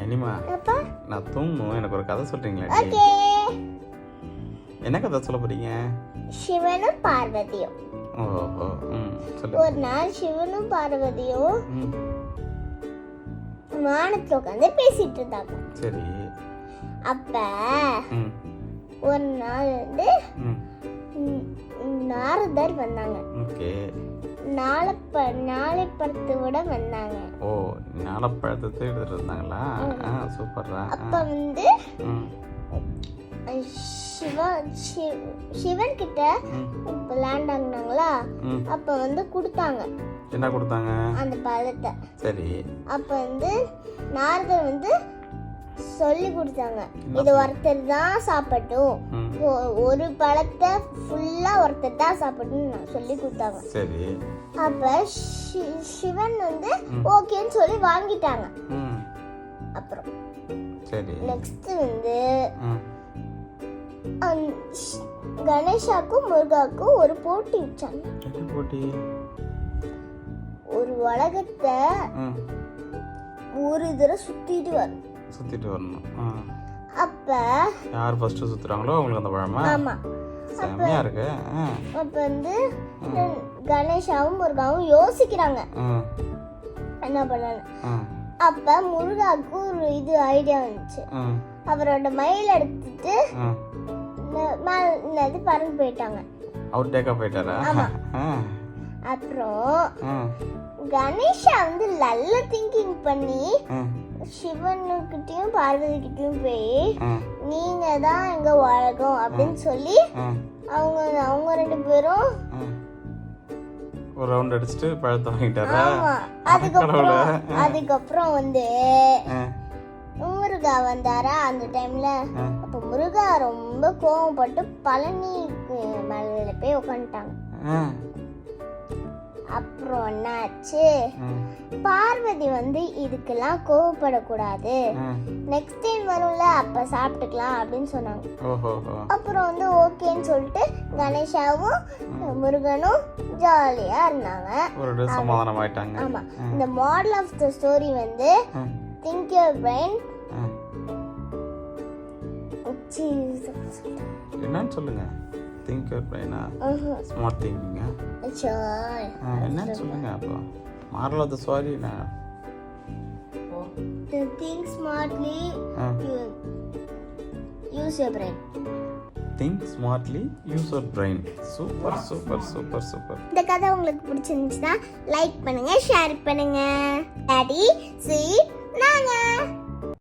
இனிமா அப்பா நான் தூங்கணும், எனக்கு ஒரு கதை சொல்றீங்களா? ஓகே. என்ன கதை சொல்ல போறீங்க? சிவனும் பார்வதியும். ஓஹோ, சொல்லுங்க. ஒரு நாள் சிவனும் பார்வதியும் ம், வானத்துல உட்காந்து பேசிட்டு இருந்தாங்க. சரி. அப்ப ம், ஒரு நாள் வந்து ம், நாரதர் வந்தாங்க. ஓகே. நாளை படத்தோட வந்தாங்க. ஓ, ஞானப்பழத்தை எடுத்துட்டு இருந்தாங்களா? சூப்பர்ரா. அப்ப வந்து ம், சிவன் கிட்ட லேண்ட் ஆகுனாங்களா? ம். அப்ப வந்து கொடுத்தாங்க என்ன கொடுத்தாங்க? அந்த பழத்தை. சரி. அப்ப வந்து நாரதர் வந்து சொல்லி கொடுத்தாங்க, இது ஒருத்தர் தான் சாப்பிட்டும், ம், ஒரு பழத்தை ஃபுல்லா ஒருத்தர் தான் சாப்பிடணும் சொல்லி கொடுத்தாங்க. சரி. அப்ப சிவன் வந்து ஓகேன்னு சொல்லி வாங்கிட்டாங்க. ம், அப்புறம் சரி. நெக்ஸ்ட் வந்து ம், கணேஷாக்கும் முருகாக்கும் ஒரு போட்டி வச்சாங்க. என்ன போட்டி? ஒரு உலகத்தை ம், ஒரு தடவை சுத்திட்டு வரும். சுத்திட்டு வரணும். அப்ப யார் ஃபர்ஸ்ட் சுத்துறாங்களோ அவங்களுக்கு அந்த பழமா? ஆமா. செம்மையா இருக்கு. அப்ப வந்து கணேஷாவும் முருகாவும் யோசிக்கிறாங்க என்ன பண்ணணும். அப்ப முருகாவுக்கு ஒரு ஐடியா வந்துச்சு. அவரோட மயில் எடுத்துட்டு மேல பறந்து போயிட்டாங்க. அவர் டேக்கா போயிட்டாரா? ஆமா. அப்புறம் கணேஷா வந்து நல்ல திங்கிங் பண்ணி சிவனுக்கிட்டையும் பார்வதி கிட்டையும் போய் நீங்க தான் எங்க உலகம் அப்படின்னு சொல்லி அவங்க ரெண்டு பேரும் ஒரு ரவுண்ட் அடிச்சுட்டு பழத்தை வாங்கிட்டாரா? ஆமா. அதுக்கப்புறம் வந்து முருகா வந்தாரா அந்த டைம்ல. அப்ப முருகா ரொம்ப கோவப்பட்டு பழனி மலையில போய் உட்காந்துட்டாங்க. அப்புறம் என்னாச்சு, பார்வதி வந்து இதுக்கெல்லாம் கோவப்படக்கூடாது, நெக்ஸ்ட் டைம் வரும்ல அப்ப சாப்பிட்டுக்கலாம் அப்படின்னு சொன்னாங்க. அப்புறம் வந்து ஓகேன்னு சொல்லிட்டு கணேஷாவும் முருகனும் ஜாலியா இருந்தாங்க. சமாதானம் ஆயிட்டாங்க. ஆமா. இந்த மாடல் ஆஃப் த ஸ்டோரி வந்து திங்க் யுவர் பிரெயின். என்னன்னு சொல்லுங்க. திங்க் யுவர் பிரெயினா? ஸ்மார்ட் திங்கிங்கா? என்னன்னு சொல்லுங்க. அப்போ மாரல் ஆஃப் தி ஸ்டோரி என்ன? Think smartly, use your brain. Think smartly, use your brain. Super super super super. இந்த கதை உங்களுக்கு பிடிச்சிருந்துச்சுன்னா லைக் பண்ணுங்க, ஷேர் பண்ணுங்க. Daddy sweet